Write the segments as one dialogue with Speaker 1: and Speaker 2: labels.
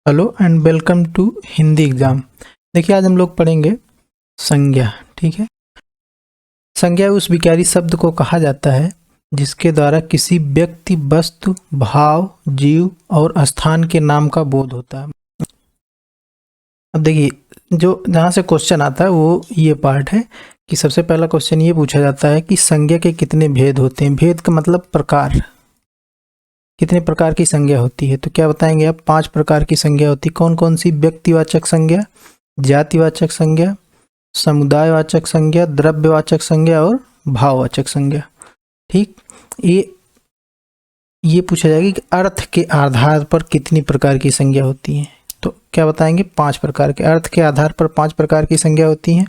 Speaker 1: Hello and welcome to Hindi exam. देखिए आज हम लोग पढ़ेंगे संज्ञा। ठीक है, संज्ञा उस विकारी शब्द को कहा जाता है जिसके द्वारा किसी व्यक्ति, वस्तु, भाव, जीव और स्थान के नाम का बोध होता है। अब देखिए जो जहाँ से क्वेश्चन आता है वो ये पार्ट है कि सबसे पहला क्वेश्चन ये पूछा जाता है कि संज्ञा के कितने भेद होते हैं। भेद का मतलब प्रकार, कितने प्रकार की संज्ञा होती है। तो क्या बताएंगे आप? 5 प्रकार की संज्ञा होती है। कौन कौन सी? व्यक्तिवाचक संज्ञा, जातिवाचक संज्ञा, समुदायवाचक संज्ञा, द्रव्यवाचक संज्ञा और भाववाचक संज्ञा। ठीक, ये पूछा जाएगा कि अर्थ के आधार पर कितनी प्रकार की संज्ञा होती हैं। तो क्या बताएंगे? 5 प्रकार के। अर्थ के आधार पर 5 प्रकार की संज्ञा होती हैं।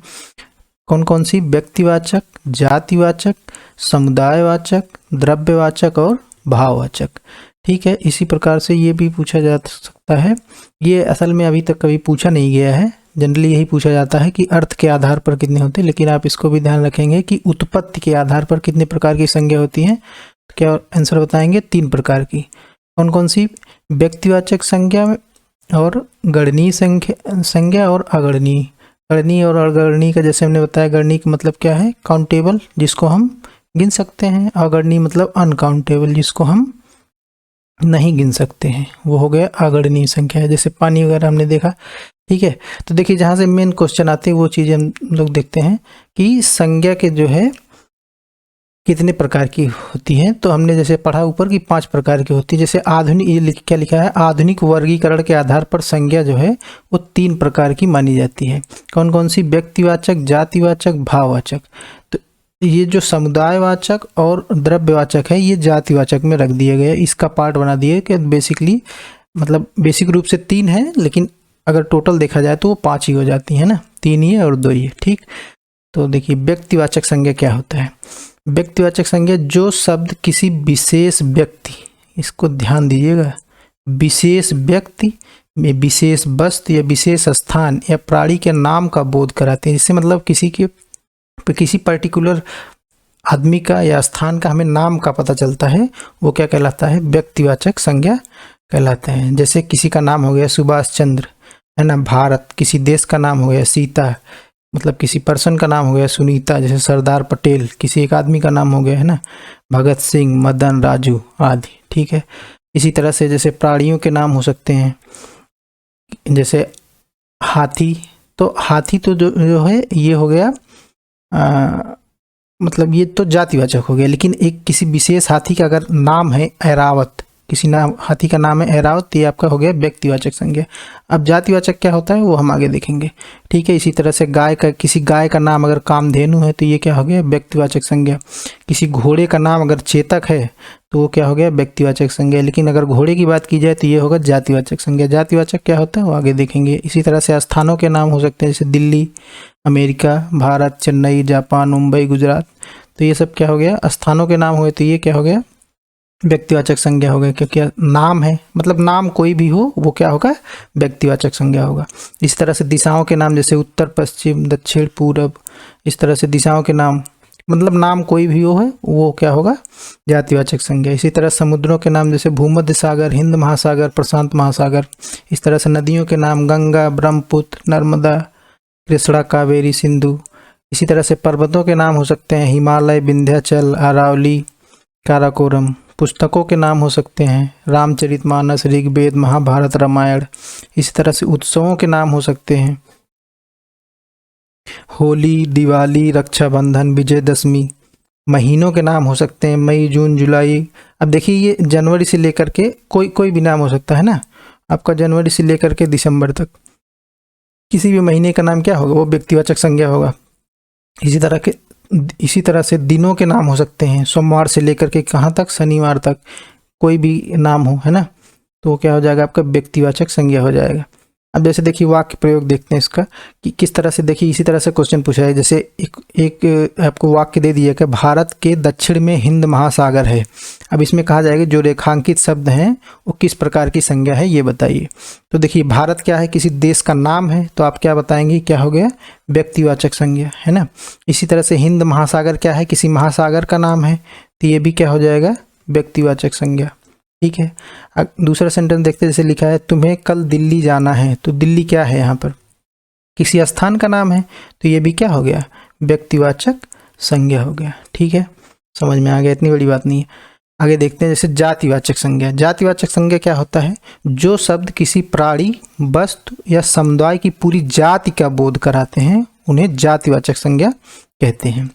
Speaker 1: कौन कौन सी? व्यक्तिवाचक, जातिवाचक, समुदायवाचक, द्रव्यवाचक और भाववाचक। ठीक है, इसी प्रकार से ये भी पूछा जा सकता है। ये असल में अभी तक कभी पूछा नहीं गया है, जनरली यही पूछा जाता है कि अर्थ के आधार पर कितने होते हैं, लेकिन आप इसको भी ध्यान रखेंगे कि उत्पत्ति के आधार पर कितने प्रकार की संज्ञा होती हैं। तो क्या आंसर बताएंगे? 3 प्रकार की। कौन कौन सी? व्यक्तिवाचक संज्ञा और गणनीय संज्ञा और अगणनीय। गणनीय और अगणनीय का जैसे हमने बताया, गणनीय का मतलब क्या है? काउंटेबल, जिसको हम गिन सकते हैं। अगणनीय मतलब अनकाउंटेबल, जिसको हम नहीं गिन सकते हैं, वो हो गया अगणनीय संख्या है। जैसे पानी वगैरह हमने देखा। ठीक है, तो देखिए जहाँ से मेन क्वेश्चन आते हैं वो चीज़ें हम लोग देखते हैं कि संज्ञा के जो है कितने प्रकार की होती हैं। तो हमने जैसे पढ़ा ऊपर की 5 प्रकार की होती है। जैसे आधुनिक, ये क्या लिखा है? आधुनिक वर्गीकरण के आधार पर संज्ञा जो है वो 3 प्रकार की मानी जाती है। कौन कौन सी? व्यक्तिवाचक, जातिवाचक, भाववाचक। तो ये जो समुदायवाचक और द्रव्यवाचक है ये जातिवाचक में रख दिया गया, इसका पार्ट बना दिए कि बेसिकली मतलब बेसिक रूप से 3 है, लेकिन अगर टोटल देखा जाए तो वो 5 ही हो जाती है ना, 3 ही है और 2 ही है। ठीक, तो देखिए व्यक्तिवाचक संज्ञा क्या होता है। व्यक्तिवाचक संज्ञा जो शब्द किसी विशेष व्यक्ति, इसको ध्यान दीजिएगा, विशेष व्यक्ति में विशेष वस्तु या विशेष स्थान या प्राणी के नाम का बोध कराते हैं। इससे मतलब किसी पर्टिकुलर आदमी का या स्थान का हमें नाम का पता चलता है, वो क्या कहलाता है? व्यक्तिवाचक संज्ञा कहलाते हैं। जैसे किसी का नाम हो गया सुभाष चंद्र, है ना। भारत, किसी देश का नाम हो गया सीता, मतलब किसी पर्सन का नाम हो गया सुनीता। जैसे सरदार पटेल, किसी एक आदमी का नाम हो गया, है ना, भगत सिंह, मदन, राजू आदि। ठीक है, इसी तरह से जैसे प्राणियों के नाम हो सकते हैं, जैसे हाथी। तो हाथी तो जो है ये हो गया मतलब ये तो जातिवाचक हो गया। लेकिन एक किसी विशेष हाथी का अगर नाम है ऐरावत, किसी नाम हाथी का नाम है ऐरावत, ये आपका हो गया व्यक्तिवाचक संज्ञा। अब जातिवाचक क्या होता है वो हम आगे देखेंगे। ठीक है, इसी तरह से किसी गाय का नाम अगर कामधेनु है तो ये क्या हो गया? व्यक्तिवाचक संज्ञा। किसी घोड़े का नाम अगर चेतक है तो वो क्या हो गया? व्यक्तिवाचक संज्ञा। लेकिन अगर घोड़े की बात की जाए तो ये होगा जातिवाचक संज्ञा। जातिवाचक क्या होता है वो आगे देखेंगे। इसी तरह से स्थानों के नाम हो सकते हैं, जैसे दिल्ली, अमेरिका, भारत, चेन्नई, जापान, मुंबई, गुजरात। तो ये सब क्या हो गया? स्थानों के नाम हुए, तो ये क्या हो गया? व्यक्तिवाचक संज्ञा हो गया, क्योंकि नाम है, मतलब नाम कोई भी हो वो क्या होगा? व्यक्तिवाचक संज्ञा होगा। इस तरह से दिशाओं के नाम, जैसे उत्तर, पश्चिम, दक्षिण, पूरब, इस तरह से दिशाओं के नाम, मतलब नाम कोई भी हो है वो क्या होगा? जातिवाचक संज्ञा। इसी तरह समुद्रों के नाम, जैसे भूमध्य सागर, हिंद महासागर, प्रशांत महासागर। इस तरह से नदियों के नाम, गंगा, ब्रह्मपुत्र, नर्मदा, कृष्णा, कावेरी, सिंधु। इसी तरह से पर्वतों के नाम हो सकते हैं, हिमालय, विंध्याचल, अरावली, काराकोरम। पुस्तकों के नाम हो सकते हैं, रामचरितमानस, ऋग्वेद, महाभारत, रामायण। इसी तरह से उत्सवों के नाम हो सकते हैं, होली, दिवाली, रक्षाबंधन, विजयदशमी। महीनों के नाम हो सकते हैं, मई, जून, जुलाई। अब देखिए ये जनवरी से लेकर के कोई भी नाम हो सकता है ना, आपका जनवरी से लेकर के दिसंबर तक किसी भी महीने का नाम क्या होगा? वो व्यक्तिवाचक संज्ञा होगा। इसी तरह से दिनों के नाम हो सकते हैं, सोमवार से लेकर के कहाँ तक? शनिवार तक। कोई भी नाम हो, है ना, तो क्या हो जाएगा? आपका व्यक्तिवाचक संज्ञा हो जाएगा। अब जैसे देखिए वाक्य प्रयोग देखते हैं इसका कि किस तरह से। देखिए इसी तरह से क्वेश्चन पूछा है, जैसे एक आपको वाक्य दे दिया कि भारत के दक्षिण में हिंद महासागर है। अब इसमें कहा जाएगा जो रेखांकित शब्द हैं वो किस प्रकार की संज्ञा है ये बताइए। तो देखिए भारत क्या है? किसी देश का नाम है, तो आप क्या बताएंगे? क्या हो गया? व्यक्तिवाचक संज्ञा, है ना। इसी तरह से हिंद महासागर क्या है? किसी महासागर का नाम है, तो ये भी क्या हो जाएगा? व्यक्तिवाचक संज्ञा। ठीक है। दूसरा सेंटेंस देखते हैं, जैसे लिखा है तुम्हें कल दिल्ली जाना है, तो दिल्ली क्या है यहाँ पर, किसी स्थान का नाम है, तो ये भी क्या हो गया, व्यक्तिवाचक संज्ञा हो गया। ठीक है, समझ में आ गया, इतनी बड़ी बात नहीं है। आगे देखते हैं, जैसे जातिवाचक संज्ञा। जातिवाचक संज्ञा क्या होता है, जो शब्द किसी प्राणी, वस्तु या समुदाय की पूरी जाति का बोध कराते हैं उन्हें जातिवाचक संज्ञा कहते हैं।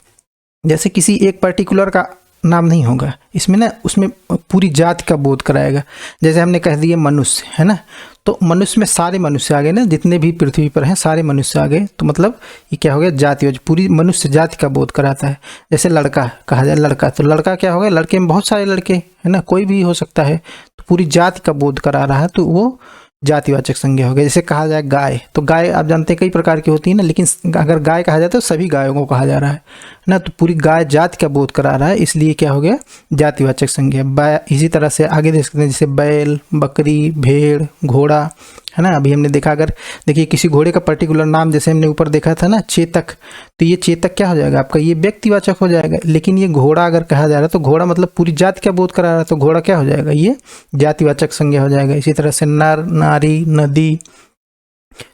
Speaker 1: जैसे किसी एक पर्टिकुलर का नाम नहीं होगा इसमें ना, उसमें पूरी जाति का बोध कराएगा। जैसे हमने कह दिया मनुष्य, है ना, तो मनुष्य में सारे मनुष्य आ गए ना, जितने भी पृथ्वी पर हैं सारे मनुष्य आ गए, तो मतलब ये क्या हो गया, जातिवाचक, पूरी मनुष्य जाति का बोध कराता है। जैसे लड़का कहा जाए, लड़का, तो लड़का क्या हो गया, लड़के में बहुत सारे लड़के, है ना, कोई भी हो सकता है, तो पूरी जाति का बोध करा रहा है, तो वो जातिवाचक संज्ञा हो गया। जैसे कहा जाए गाय, तो गाय आप जानते हैं कई प्रकार की होती है ना, लेकिन अगर गाय कहा जाए तो सभी गायों को कहा जा रहा है ना, तो पूरी गाय जाति का बोध करा रहा है, इसलिए क्या हो गया, जातिवाचक संज्ञा। इसी तरह से आगे देख सकते हैं, जैसे बैल, बकरी, भेड़, घोड़ा, है ना। अभी हमने देखा, अगर देखिए किसी घोड़े का पर्टिकुलर नाम, जैसे हमने ऊपर देखा था ना चेतक, तो ये चेतक क्या हो जाएगा आपका, ये व्यक्तिवाचक हो जाएगा। लेकिन ये घोड़ा अगर कहा जा रहा है तो घोड़ा मतलब पूरी जाति का बोध करा रहा है, तो घोड़ा क्या हो जाएगा, ये जातिवाचक संज्ञा हो जाएगा। इसी तरह से नर, नारी, नदी,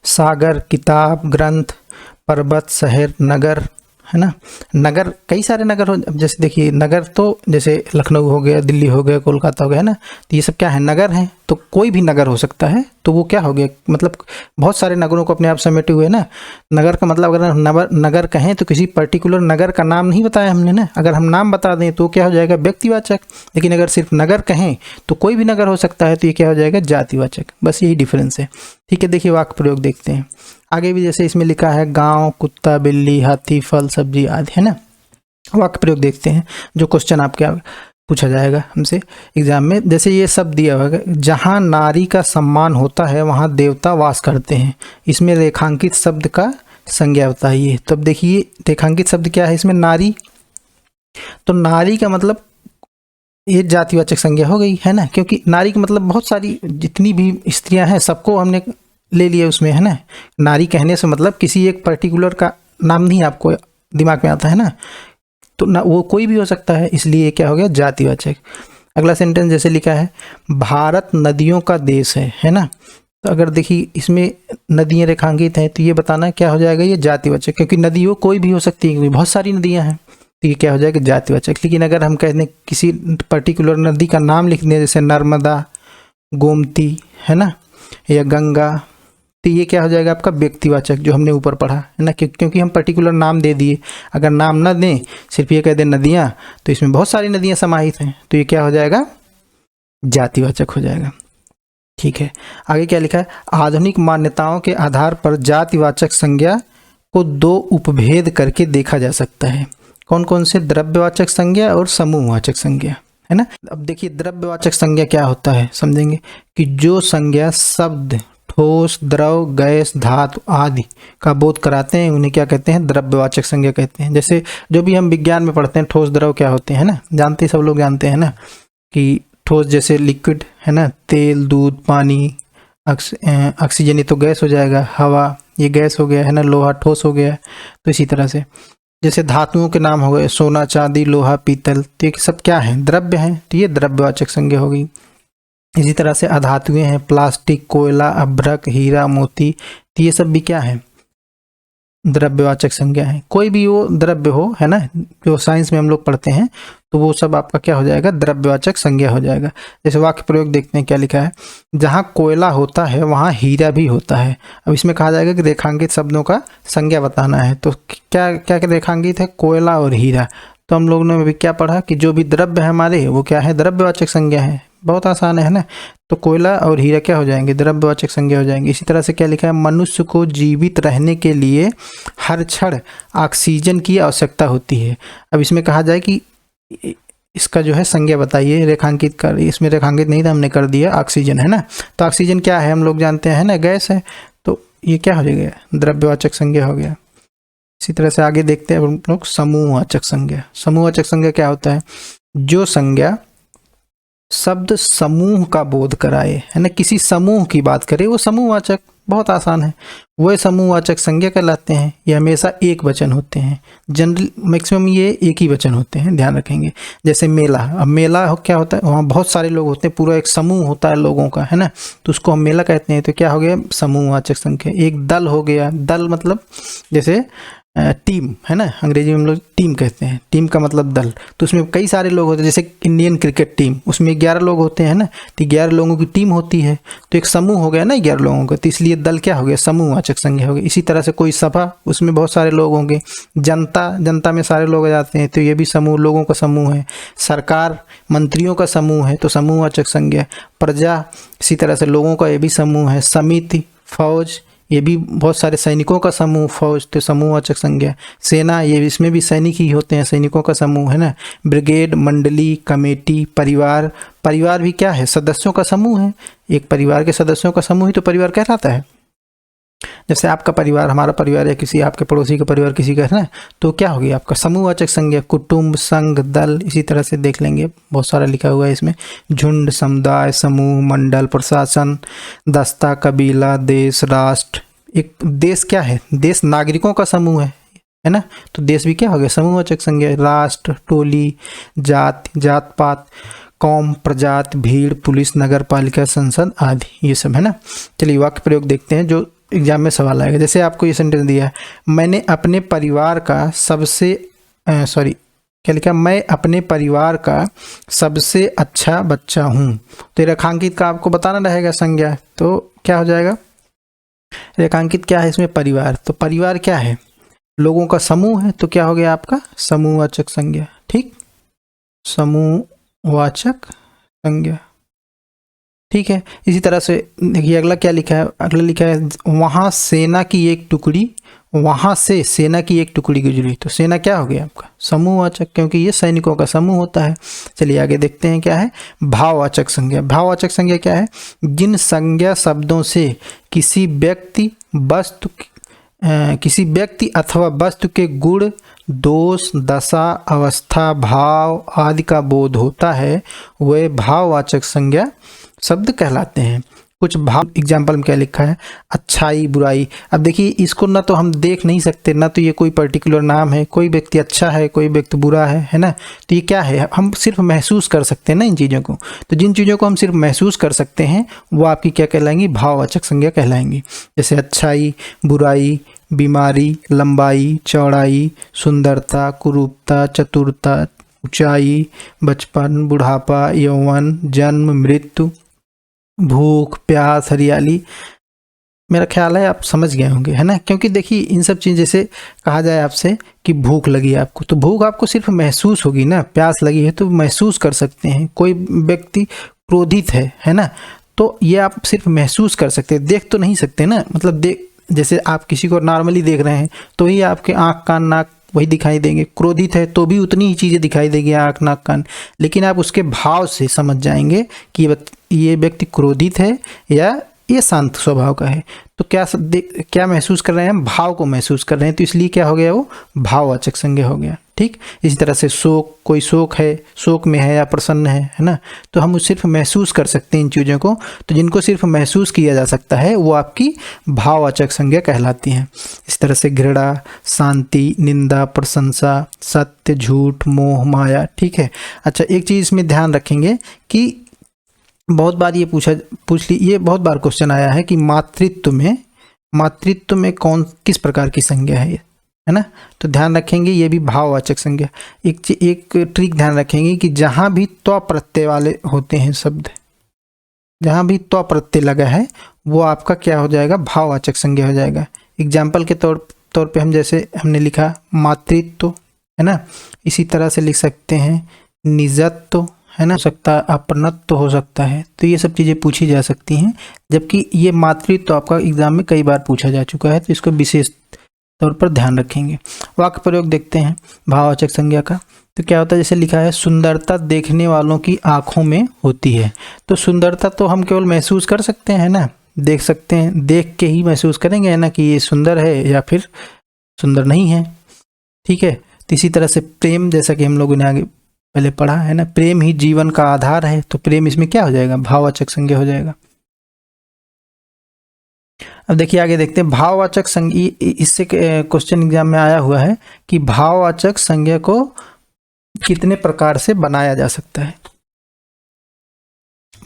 Speaker 1: सागर, किताब, ग्रंथ, पर्वत, शहर, नगर, है ना। नगर कई सारे नगर हो, जैसे देखिए नगर तो जैसे लखनऊ हो गया, दिल्ली हो गया, कोलकाता हो गया, है ना, तो ये सब क्या है, नगर हैं। तो कोई भी नगर हो सकता है, तो वो क्या हो गया, मतलब बहुत सारे नगरों को अपने आप समेटे हुए ना। नगर का मतलब अगर नगर कहें तो किसी पर्टिकुलर नगर का नाम नहीं बताया हमने ना, अगर हम नाम बता दें तो क्या हो जाएगा, व्यक्तिवाचक। लेकिन अगर सिर्फ नगर कहें तो कोई भी नगर हो सकता है, तो ये क्या हो जाएगा, जातिवाचक। बस यही डिफरेंस है। ठीक है, देखिए वाक्य प्रयोग देखते हैं आगे भी। जैसे इसमें लिखा है गांव, कुत्ता, बिल्ली, हाथी, फल, सब्जी आदि, है ना। वाक्य प्रयोग देखते हैं, जो क्वेश्चन आपके पूछा जाएगा हमसे एग्जाम में। जैसे ये सब दिया हुआ है, जहाँ नारी का सम्मान होता है वहाँ देवता वास करते हैं, इसमें रेखांकित शब्द का संज्ञा बताइए। तब देखिए रेखांकित शब्द क्या है इसमें, नारी, तो नारी का मतलब ये जातिवाचक संज्ञा हो गई, है ना, क्योंकि नारी का मतलब बहुत सारी जितनी भी स्त्रियां हैं सबको हमने ले लिया उसमें, है ना। नारी कहने से मतलब किसी एक पर्टिकुलर का नाम नहीं आपको दिमाग में आता है ना, तो ना वो कोई भी हो सकता है, इसलिए क्या हो गया, जातिवाचक। अगला सेंटेंस जैसे लिखा है, भारत नदियों का देश है ना। तो अगर देखिए इसमें नदियाँ रेखांकित हैं, तो ये बताना क्या हो जाएगा, ये जातिवाचक, क्योंकि नदियों कोई भी हो सकती है, क्योंकि बहुत सारी नदियाँ हैं, तो ये क्या हो जाएगा, जातिवाचक। लेकिन अगर हम कहते हैं किसी पर्टिकुलर नदी का नाम लिख दें, जैसे नर्मदा, गोमती, है ना, या गंगा, तो ये क्या हो जाएगा आपका व्यक्तिवाचक, जो हमने ऊपर पढ़ा, है ना, क्योंकि हम पर्टिकुलर नाम दे दिए। अगर नाम ना दें, सिर्फ ये कह दें नदियाँ, तो इसमें बहुत सारी नदियाँ समाहित हैं, तो ये क्या हो जाएगा, जातिवाचक हो जाएगा। ठीक है, आगे क्या लिखा है, आधुनिक मान्यताओं के आधार पर जातिवाचक संज्ञा को दो उपभेद करके देखा जा सकता है। कौन कौन से, द्रव्यवाचक संज्ञा और समूहवाचक संज्ञा, है ना। अब देखिए द्रव्यवाचक संज्ञा क्या होता है, समझेंगे कि जो संज्ञा शब्द, ठोस, द्रव, गैस, धातु आदि का बोध कराते हैं उन्हें क्या कहते हैं, द्रव्यवाचक संज्ञा कहते हैं। जैसे जो भी हम विज्ञान में पढ़ते हैं, ठोस, द्रव क्या होते हैं ना, जानते सब लोग जानते हैं ना, कि ठोस जैसे लिक्विड, है ना, तेल, दूध, पानी, ऑक्सीजन ये तो गैस हो जाएगा, हवा ये गैस हो गया, है ना, लोहा ठोस हो गया। तो इसी तरह से जैसे धातुओं के नाम हो गए, सोना, चांदी, लोहा, पीतल, तो ये सब क्या है, द्रव्य हैं, तो ये द्रव्यवाचक संज्ञा हो गई। इसी तरह से अधातुएं हैं, प्लास्टिक, कोयला, अभ्रक, हीरा, मोती, तो ये सब भी क्या है, द्रव्यवाचक संज्ञा है। कोई भी वो द्रव्य हो, है ना, जो साइंस में हम लोग पढ़ते हैं, तो वो सब आपका क्या हो जाएगा, द्रव्यवाचक संज्ञा हो जाएगा। जैसे वाक्य प्रयोग देखते हैं क्या लिखा है, जहाँ कोयला होता है वहाँ हीरा भी होता है। अब इसमें कहा जाएगा कि रेखांकित शब्दों का संज्ञा बताना है, तो क्या क्या रेखांकित है, कोयला और हीरा। तो हम लोगों ने अभी क्या पढ़ा कि जो भी द्रव्य है हमारे, वो क्या है, द्रव्यवाचक संज्ञा है। बहुत आसान है ना, तो कोयला और हीरा क्या हो जाएंगे, द्रव्यवाचक संज्ञा हो जाएंगे। इसी तरह से क्या लिखा है, मनुष्य को जीवित रहने के लिए हर क्षण ऑक्सीजन की आवश्यकता होती है। अब इसमें कहा जाए कि इसका जो है संज्ञा बताइए, रेखांकित कर, इसमें रेखांकित नहीं था, हमने कर दिया ऑक्सीजन, है ना। तो ऑक्सीजन क्या है, हम लोग जानते हैं ना, गैस है, तो ये क्या हो जाएगा, द्रव्यवाचक संज्ञा हो गया। इसी तरह से आगे देखते हैं हम लोग समूहवाचक संज्ञा। समूहवाचक संज्ञा क्या होता है, जो संज्ञा शब्द समूह का बोध कराए, है ना, किसी समूह की बात करे, वो समूहवाचक। बहुत आसान है। वह समूहवाचक संज्ञा कहलाते हैं। ये हमेशा एक वचन होते हैं, जनरल मैक्सिमम ये एक ही वचन होते हैं, ध्यान रखेंगे। जैसे मेला, अब मेला क्या होता है, वहाँ बहुत सारे लोग होते हैं, पूरा एक समूह होता है लोगों का, है ना, तो उसको हम मेला कहते हैं। तो क्या हो गया, समूहवाचक संज्ञा। एक दल हो गया, दल मतलब जैसे टीम, है ना, अंग्रेजी में हम लोग टीम कहते हैं, टीम का मतलब दल। तो उसमें कई सारे लोग होते हैं, जैसे इंडियन क्रिकेट टीम, उसमें 11 लोग होते हैं ना, तो 11 लोगों की टीम होती है, तो एक समूह हो गया ना 11 लोगों का, तो इसलिए दल क्या हो गया, समूहवाचक संज्ञा हो गया। इसी तरह से कोई सभा, उसमें बहुत सारे लोग होंगे। जनता, जनता में सारे लोग आ जाते हैं, तो ये भी समूह, लोगों का समूह है। सरकार, मंत्रियों का समूह है, तो समूहवाचक संज्ञा। प्रजा, इसी तरह से लोगों का ये भी समूह है। समिति, फौज, ये भी बहुत सारे सैनिकों का समूह, फौज, तो समूहवाचक संज्ञा। सेना, ये इसमें भी सैनिक ही होते हैं, सैनिकों का समूह, है ना। ब्रिगेड, मंडली, कमेटी, परिवार, परिवार भी क्या है, सदस्यों का समूह है। एक परिवार के सदस्यों का समूह ही तो परिवार कहलाता है। जैसे आपका परिवार, हमारा परिवार, या किसी आपके पड़ोसी का परिवार किसी का, है ना, तो क्या होगी आपका समूहवाचक संज्ञा। कुटुंब, संघ, दल, इसी तरह से देख लेंगे, बहुत सारा लिखा हुआ है इसमें। झुंड, समुदाय, समूह, मंडल, प्रशासन, दस्ता, कबीला, देश, राष्ट्र। एक देश क्या है, देश नागरिकों का समूह है ना, तो देश भी क्या हो गया, समूहवाचक संज्ञा। राष्ट्र, टोली, जात, जात पात, कौम, प्रजात, भीड़, पुलिस, नगर पालिका, संसद आदि, ये सब, है ना। चलिए वाक्य प्रयोग देखते हैं जो एग्जाम में सवाल आएगा। जैसे आपको ये सेंटेंस दिया है, मैंने अपने परिवार का सबसे क्या लिखा, मैं अपने परिवार का सबसे अच्छा बच्चा हूँ। तो रेखांकित का आपको बताना रहेगा संज्ञा, तो क्या हो जाएगा, रेखांकित क्या है इसमें, परिवार। तो परिवार क्या है, लोगों का समूह है, तो क्या हो गया आपका समूहवाचक संज्ञा। ठीक, समूहवाचक संज्ञा, ठीक है। इसी तरह से देखिए अगला क्या लिखा है, अगला लिखा है, वहाँ सेना की एक टुकड़ी, वहाँ से सेना की एक टुकड़ी गुजरी। तो सेना क्या हो गया आपका समूहवाचक, क्योंकि ये सैनिकों का समूह होता है। चलिए आगे देखते हैं क्या है, भाववाचक संज्ञा। भाववाचक संज्ञा क्या है, जिन संज्ञा शब्दों से किसी व्यक्ति अथवा वस्तु के गुण, दोष, दशा, अवस्था, भाव आदि का बोध होता है, वे भाववाचक संज्ञा शब्द कहलाते हैं। कुछ भाव एग्जाम्पल में क्या लिखा है, अच्छाई, बुराई। अब देखिए इसको ना तो हम देख नहीं सकते, ना तो ये कोई पर्टिकुलर नाम है, कोई व्यक्ति अच्छा है, कोई व्यक्ति बुरा है ना, तो ये क्या है, हम सिर्फ महसूस कर सकते हैं ना इन चीज़ों को। तो जिन चीज़ों को हम सिर्फ महसूस कर सकते हैं वो आपकी क्या कहलाएंगी, भाववाचक संज्ञा कहलाएंगी। जैसे अच्छाई, बुराई, बीमारी, लंबाई, चौड़ाई, सुंदरता, कुरूपता, चतुरता, ऊंचाई, बचपन, बुढ़ापा, यौवन, जन्म, मृत्यु, भूख, प्यास, हरियाली। मेरा ख्याल है आप समझ गए होंगे, है ना, क्योंकि देखिए इन सब चीज़, जैसे कहा जाए आपसे कि भूख लगी है आपको, तो भूख आपको सिर्फ महसूस होगी ना, प्यास लगी है तो महसूस कर सकते हैं। कोई व्यक्ति क्रोधित है ना, तो ये आप सिर्फ महसूस कर सकते हैं, देख तो नहीं सकते ना, मतलब जैसे आप किसी को नॉर्मली देख रहे हैं तो ही आपके आँख, कान, नाक वही दिखाई देंगे। क्रोधित है तो भी उतनी ही चीज़ें दिखाई देगी, आँख, नाक, कान, लेकिन आप उसके भाव से समझ जाएंगे कि ये व्यक्ति क्रोधित है या ये शांत स्वभाव का है। तो क्या महसूस कर रहे हैं हम, भाव को महसूस कर रहे हैं, तो इसलिए क्या हो गया, वो भाववाचक संज्ञा हो गया। ठीक, इसी तरह से शोक, कोई शोक है, शोक में है या प्रसन्न है ना, तो हम सिर्फ महसूस कर सकते हैं इन चीज़ों को। तो जिनको सिर्फ महसूस किया जा सकता है वो आपकी भाववाचक संज्ञा कहलाती हैं। इस तरह से घृणा, शांति, निंदा, प्रशंसा, सत्य, झूठ, मोह, माया। ठीक है, अच्छा एक चीज़ इसमें ध्यान रखेंगे कि बहुत बार ये ये बहुत बार क्वेश्चन आया है कि मातृत्व में किस प्रकार की संज्ञा है ना, तो ध्यान रखेंगे ये भी भाववाचक संज्ञा। एक ट्रिक ध्यान रखेंगे कि जहाँ भी त्व प्रत्यय वाले होते हैं शब्द, जहाँ भी त्व प्रत्यय लगा है वो आपका क्या हो जाएगा, भाववाचक संज्ञा हो जाएगा। एग्जाम्पल के तौर पे हम जैसे हमने लिखा मातृत्व, है ना, इसी तरह से लिख सकते हैं निजत्व, है ना, हो सकता है अपनत्व हो सकता है। तो ये सब चीज़ें पूछी जा सकती हैं, जबकि ये मातृत्व तो आपका एग्जाम में कई बार पूछा जा चुका है, तो इसको विशेष तौर पर ध्यान रखेंगे। वाक्य प्रयोग देखते हैं भाववाचक संज्ञा का। तो क्या होता है, जैसे लिखा है सुंदरता देखने वालों की आंखों में होती है। तो सुंदरता तो हम केवल महसूस कर सकते हैं ना, देख सकते हैं, देख के ही महसूस करेंगे, है ना, कि ये सुंदर है या फिर सुंदर नहीं है। ठीक है, तो इसी तरह से प्रेम, जैसा कि हम लोगों ने आगे पहले पढ़ा है ना, प्रेम ही जीवन का आधार है, तो प्रेम इसमें क्या हो जाएगा, भाववाचक संज्ञा हो जाएगा। अब देखिए आगे देखते हैं भाववाचक संज्ञा। इससे क्वेश्चन एग्जाम में आया हुआ है कि भाववाचक संज्ञा को कितने प्रकार से बनाया जा सकता है।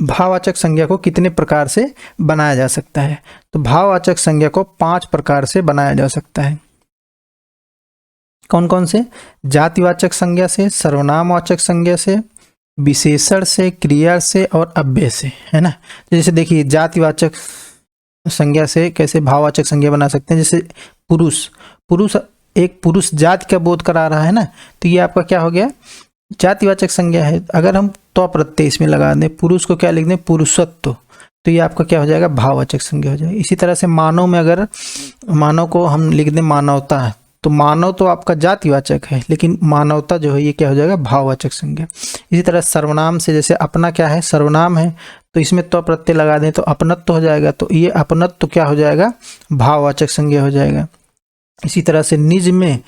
Speaker 1: भाववाचक संज्ञा को कितने प्रकार से बनाया जा सकता है। तो भाववाचक संज्ञा को 5 प्रकार से बनाया जा सकता है। कौन कौन से? जातिवाचक संज्ञा से, सर्वनामवाचक संज्ञा से, विशेषण से, क्रिया से और अव्यय से, है ना। जैसे देखिए जातिवाचक संज्ञा से कैसे भाववाचक संज्ञा बना सकते हैं। जैसे पुरुष, पुरुष एक पुरुष जाति का बोध करा रहा है ना, तो ये आपका क्या हो गया? जातिवाचक संज्ञा है। अगर हम तो प्रत्यय इसमें लगा दें, पुरुष को क्या लिख दें? पुरुषत्व, तो ये आपका क्या हो जाएगा? भाववाचक संज्ञा हो जाएगा। इसी तरह से मानव में अगर मानव को हम लिख दें मानवता, तो मानव तो आपका जातिवाचक है, लेकिन मानवता जो है ये क्या हो जाएगा? भाववाचक संज्ञा। इसी तरह सर्वनाम से, जैसे अपना क्या है? सर्वनाम है, तो इसमें तो प्रत्यय लगा दें तो अपनत्व हो जाएगा, तो ये अपनत्व क्या हो जाएगा? भाववाचक संज्ञा हो जाएगा। इसी तरह से निज में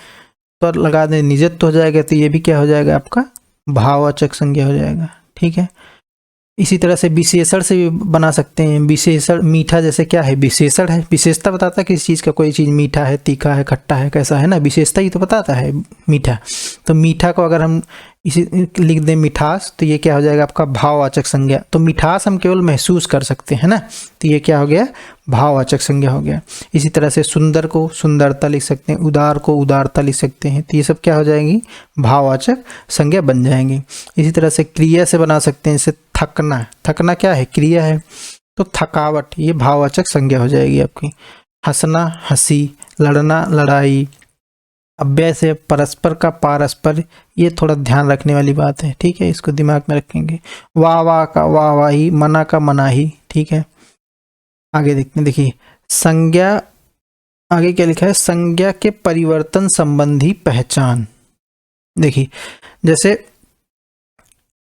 Speaker 1: तो लगा दें निजत्व हो जाएगा, तो ये भी क्या हो जाएगा? आपका भाववाचक संज्ञा हो जाएगा। ठीक है। इसी तरह से विशेषण से भी बना सकते हैं। विशेषण, मीठा जैसे क्या है? विशेषण है, विशेषता बताता है किसी चीज़ का, कोई चीज़ मीठा है, तीखा है, खट्टा है, कैसा है ना, विशेषता ही तो बताता है मीठा। तो मीठा को अगर हम इसी लिख दें मिठास, तो ये क्या हो जाएगा? आपका भाववाचक संज्ञा। तो मिठास हम केवल महसूस कर सकते हैं ना, तो ये क्या हो गया? भाववाचक संज्ञा हो गया। इसी तरह से सुंदर को सुंदरता लिख सकते हैं, उदार को उदारता लिख सकते हैं, तो ये सब क्या हो जाएंगी? भाववाचक संज्ञा बन जाएंगी। इसी तरह से क्रिया से बना सकते हैं, जैसे थकना, थकना क्या है? क्रिया है, तो थकावट, ये भाववाचक संज्ञा हो जाएगी आपकी। हंसना, हंसी, लड़ना, लड़ाई। अव्यय से परस्पर का पारस्पर, ये थोड़ा ध्यान रखने वाली बात है, ठीक है, इसको दिमाग में रखेंगे। वाह वाह का वाह वाही, मना का मनाही, ठीक है। आगे देखते हैं, देखिए संज्ञा, आगे क्या लिखा है? संज्ञा के परिवर्तन संबंधी पहचान। देखिए जैसे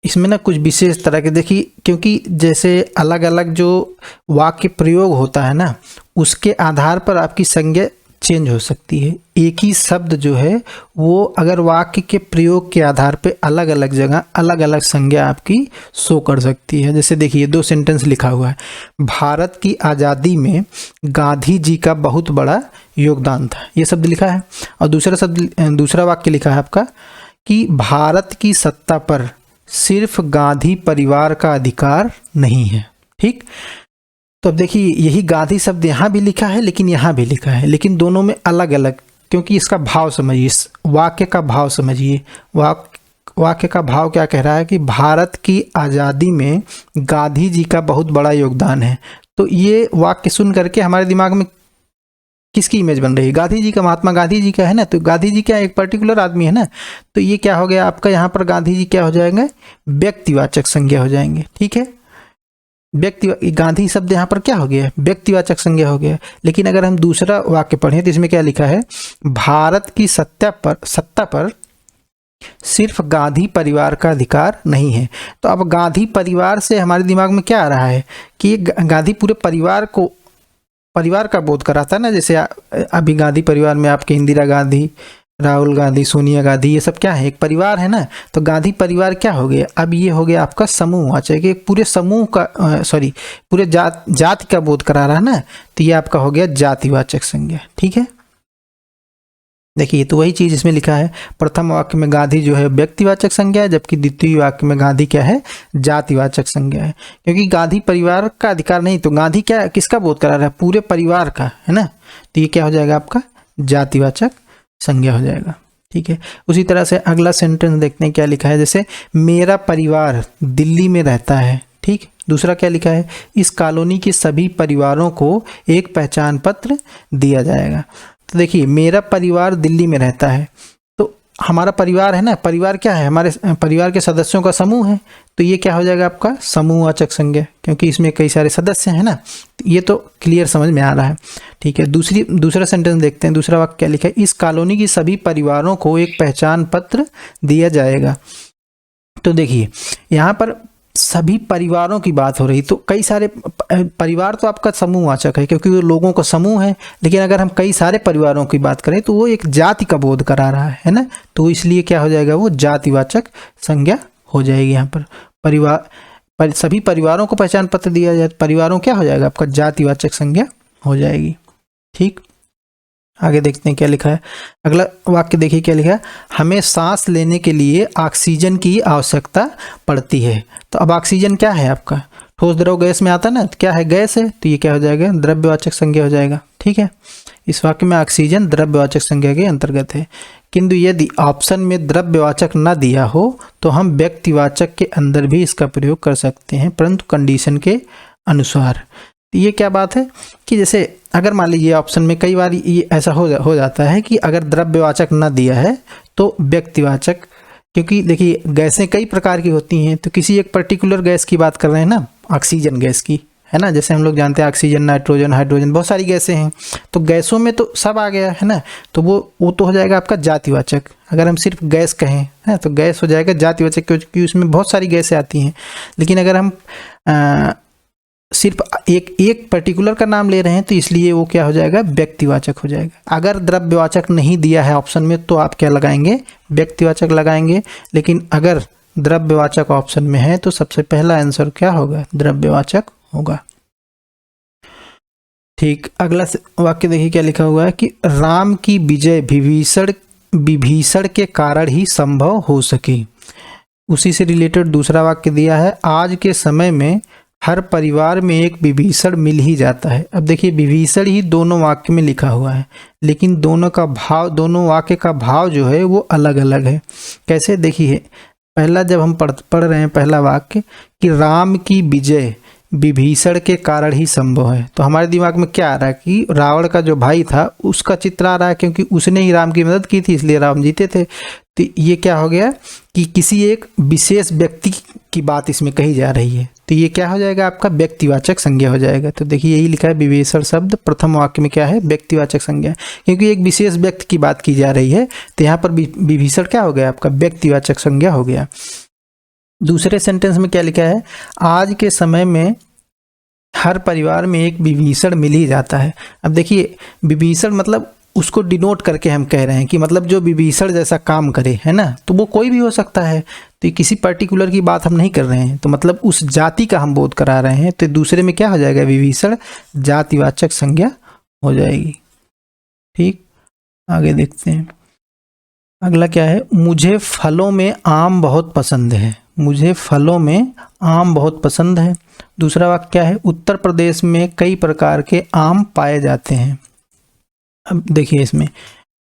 Speaker 1: इसमें ना कुछ विशेष तरह के, देखिए क्योंकि जैसे अलग अलग जो वाक्य प्रयोग होता है ना, उसके आधार पर आपकी संज्ञा चेंज हो सकती है। एक ही शब्द जो है वो अगर वाक्य के प्रयोग के आधार पे अलग अलग जगह अलग अलग संज्ञा आपकी शो कर सकती है। जैसे देखिए 2 सेंटेंस लिखा हुआ है, भारत की आज़ादी में गांधी जी का बहुत बड़ा योगदान था, ये शब्द लिखा है। और दूसरा वाक्य लिखा है आपका कि भारत की सत्ता पर सिर्फ गांधी परिवार का अधिकार नहीं है। ठीक, तो अब देखिए यही गांधी शब्द यहाँ भी लिखा है, लेकिन यहाँ भी लिखा है, लेकिन दोनों में अलग अलग, क्योंकि इसका भाव समझिए, वाक्य का भाव समझिए। वाक्य का भाव क्या कह रहा है कि भारत की आज़ादी में गांधी जी का बहुत बड़ा योगदान है। तो ये वाक्य सुन करके हमारे दिमाग में किसकी इमेज बन रही है? गांधी जी का, महात्मा गांधी जी का, है ना। तो गांधी जी क्या एक पर्टिकुलर आदमी है ना, तो ये क्या हो गया आपका? यहाँ पर गांधी जी क्या हो जाएंगे? व्यक्तिवाचक संज्ञा हो जाएंगे। ठीक है, गांधी शब्द यहाँ पर क्या हो गया? व्यक्तिवाचक संज्ञा हो गया। लेकिन अगर हम दूसरा वाक्य पढ़ें तो इसमें क्या लिखा है? भारत की सत्ता पर सिर्फ गांधी परिवार का अधिकार नहीं है। तो अब गांधी परिवार से हमारे दिमाग में क्या आ रहा है कि गांधी पूरे परिवार का बोध कराता है ना। जैसे अभी गांधी परिवार में आपके इंदिरा गांधी, राहुल गांधी, सोनिया गांधी, ये सब क्या है? एक परिवार है ना। तो गांधी परिवार क्या हो गया? अब ये हो गया आपका समूहवाचक, कि पूरे समूह का पूरे जाति का बोध करा रहा है ना, तो ये आपका हो गया जातिवाचक संज्ञा। ठीक है, देखिए तो वही चीज इसमें लिखा है। प्रथम वाक्य में गांधी जो है व्यक्तिवाचक संज्ञा है, जबकि द्वितीय वाक्य में गांधी क्या है? जातिवाचक संज्ञा है। क्योंकि गांधी परिवार का अधिकार नहीं, तो गांधी क्या किसका बोध करा रहा है? पूरे परिवार का, है ना। तो ये क्या हो जाएगा? आपका जातिवाचक संज्ञा हो जाएगा। ठीक है, उसी तरह से अगला सेंटेंस देखते हैं क्या लिखा है। जैसे मेरा परिवार दिल्ली में रहता है। ठीक, दूसरा क्या लिखा है? इस कॉलोनी के सभी परिवारों को एक पहचान पत्र दिया जाएगा। तो देखिए मेरा परिवार दिल्ली में रहता है, तो हमारा परिवार है ना, परिवार क्या है? हमारे परिवार के सदस्यों का समूह है। तो ये क्या हो जाएगा? आपका समूहवाचक संज्ञा, क्योंकि इसमें कई सारे सदस्य हैं ना। ये तो क्लियर समझ में आ रहा है। ठीक है, दूसरा सेंटेंस देखते हैं। दूसरा वाक्य क्या लिखा है? इस कॉलोनी की सभी परिवारों को एक पहचान पत्र दिया जाएगा। तो देखिए यहाँ पर सभी परिवारों की बात हो रही, तो कई सारे परिवार तो आपका समूहवाचक है क्योंकि वो लोगों का समूह है। लेकिन अगर हम कई सारे परिवारों की बात करें तो वो एक जाति का बोध करा रहा है ना। तो इसलिए क्या हो जाएगा? वो जातिवाचक संज्ञा हो जाएगी। यहाँ पर सभी परिवारों को पहचान पत्र दिया जाए, परिवारों क्या हो जाएगा? आपका जातिवाचक संज्ञा हो जाएगी। ठीक, आगे देखते हैं क्या लिखा है। अगला वाक्य देखिए क्या लिखा है, हमें सांस लेने के लिए ऑक्सीजन की आवश्यकता पड़ती है। तो अब ऑक्सीजन क्या है आपका, ठोस द्रव गैस में आता है ना, तो क्या है, गैस है, तो ये क्या हो जाएगा, द्रव्यवाचक संज्ञा हो जाएगा। ठीक है, इस वाक्य में ऑक्सीजन द्रव्यवाचक संज्ञा के अंतर्गत है। किंतु यदि ऑप्शन में द्रव्यवाचक न दिया हो तो हम व्यक्तिवाचक के अंदर भी इसका प्रयोग कर सकते हैं, परंतु कंडीशन के अनुसार। ये क्या बात है कि जैसे अगर मान लीजिए ऑप्शन में कई बार ये ऐसा हो जाता है कि अगर द्रव्यवाचक न दिया है तो व्यक्तिवाचक, क्योंकि देखिए गैसें कई प्रकार की होती हैं, तो किसी एक पर्टिकुलर गैस की बात कर रहे हैं ना, ऑक्सीजन गैस की, है ना, जैसे हम लोग जानते हैं ऑक्सीजन, नाइट्रोजन, हाइड्रोजन, बहुत सारी गैसें हैं, तो गैसों में तो सब आ गया है ना, तो वो तो हो जाएगा आपका जातिवाचक। अगर हम सिर्फ गैस कहें है तो गैस हो जाएगा जातिवाचक, क्योंकि उसमें बहुत सारी गैसें आती हैं। लेकिन अगर हम सिर्फ एक पर्टिकुलर का नाम ले रहे हैं तो इसलिए वो क्या हो जाएगा, व्यक्तिवाचक हो जाएगा। अगर द्रव्यवाचक नहीं दिया है ऑप्शन में तो आप क्या लगाएंगे, व्यक्तिवाचक लगाएंगे। लेकिन अगर द्रव्यवाचक ऑप्शन में है तो सबसे पहला आंसर क्या होगा, द्रव्यवाचक होगा। ठीक, अगला वाक्य देखिए क्या लिखा हुआ है कि राम की विजय विभीषण के कारण ही संभव हो सकी। उसी से रिलेटेड दूसरा वाक्य दिया है, आज के समय में हर परिवार में एक विभीषण मिल ही जाता है। अब देखिए विभीषण ही दोनों वाक्य में लिखा हुआ है, लेकिन दोनों वाक्य का भाव जो है वो अलग अलग है। कैसे, देखिए पहला जब हम पढ़ रहे हैं पहला वाक्य कि राम की विजय विभीषण के कारण ही संभव है, तो हमारे दिमाग में क्या आ रहा है कि रावण का जो भाई था उसका चित्र आ रहा है, क्योंकि उसने ही राम की मदद की थी इसलिए राम जीते थे। तो ये क्या हो गया कि किसी एक विशेष व्यक्ति की बात इसमें कही जा रही है, तो ये क्या हो जाएगा, आपका व्यक्तिवाचक संज्ञा हो जाएगा। तो देखिए यही लिखा है, विभीषण शब्द प्रथम वाक्य में क्या है, व्यक्तिवाचक संज्ञा, क्योंकि एक विशेष व्यक्ति की बात की जा रही है, तो यहाँ पर विभीषण क्या हो गया, आपका व्यक्तिवाचक संज्ञा हो गया। दूसरे सेंटेंस में क्या लिखा है, आज के समय में हर परिवार में एक विभीषण मिल ही जाता है। अब देखिए विभीषण मतलब उसको डिनोट करके हम कह रहे हैं कि मतलब जो विभीषण जैसा काम करे, है ना, तो वो कोई भी हो सकता है, तो किसी पर्टिकुलर की बात हम नहीं कर रहे हैं, तो मतलब उस जाति का हम बोध करा रहे हैं। तो दूसरे में क्या हो जाएगा, विभीषण जातिवाचक संज्ञा हो जाएगी। ठीक, आगे देखते हैं। अगला क्या है, मुझे फलों में आम बहुत पसंद है। मुझे फलों में आम बहुत पसंद है। दूसरा वाक्य क्या है, उत्तर प्रदेश में कई प्रकार के आम पाए जाते हैं। अब देखिए इसमें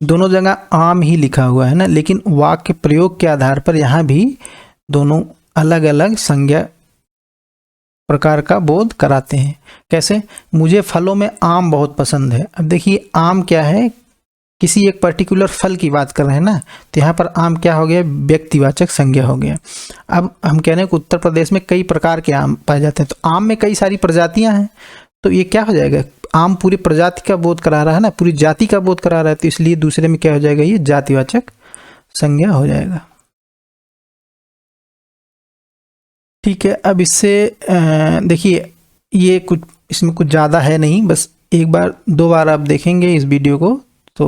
Speaker 1: दोनों जगह आम ही लिखा हुआ है ना, लेकिन वाक्य प्रयोग के आधार पर यहाँ भी दोनों अलग अलग संज्ञा प्रकार का बोध कराते हैं। कैसे, मुझे फलों में आम बहुत पसंद है। अब देखिए आम क्या है, किसी एक पर्टिकुलर फल की बात कर रहे हैं ना, तो यहाँ पर आम क्या हो गया, व्यक्तिवाचक संज्ञा हो गया। अब हम कह रहे हैं कि उत्तर प्रदेश में कई प्रकार के आम पाए जाते हैं, तो आम में कई सारी प्रजातियां हैं, तो ये क्या हो जाएगा, आम पूरी प्रजाति का बोध करा रहा है ना, पूरी जाति का बोध करा रहा है, तो इसलिए दूसरे में क्या हो जाएगा, ये जातिवाचक संज्ञा हो जाएगा। ठीक है, अब इससे देखिए ये कुछ इसमें कुछ ज़्यादा है नहीं, बस एक बार दो बार आप देखेंगे इस वीडियो को तो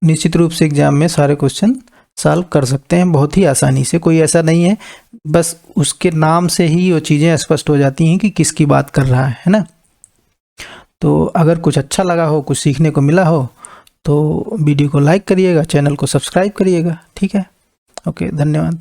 Speaker 1: निश्चित रूप से एग्जाम में सारे क्वेश्चन सॉल्व कर सकते हैं बहुत ही आसानी से। कोई ऐसा नहीं है, बस उसके नाम से ही वो चीज़ें स्पष्ट हो जाती हैं कि किसकी बात कर रहा है ना। तो अगर कुछ अच्छा लगा हो, कुछ सीखने को मिला हो तो वीडियो को लाइक करिएगा, चैनल को सब्सक्राइब करिएगा। ठीक है, ओके, धन्यवाद।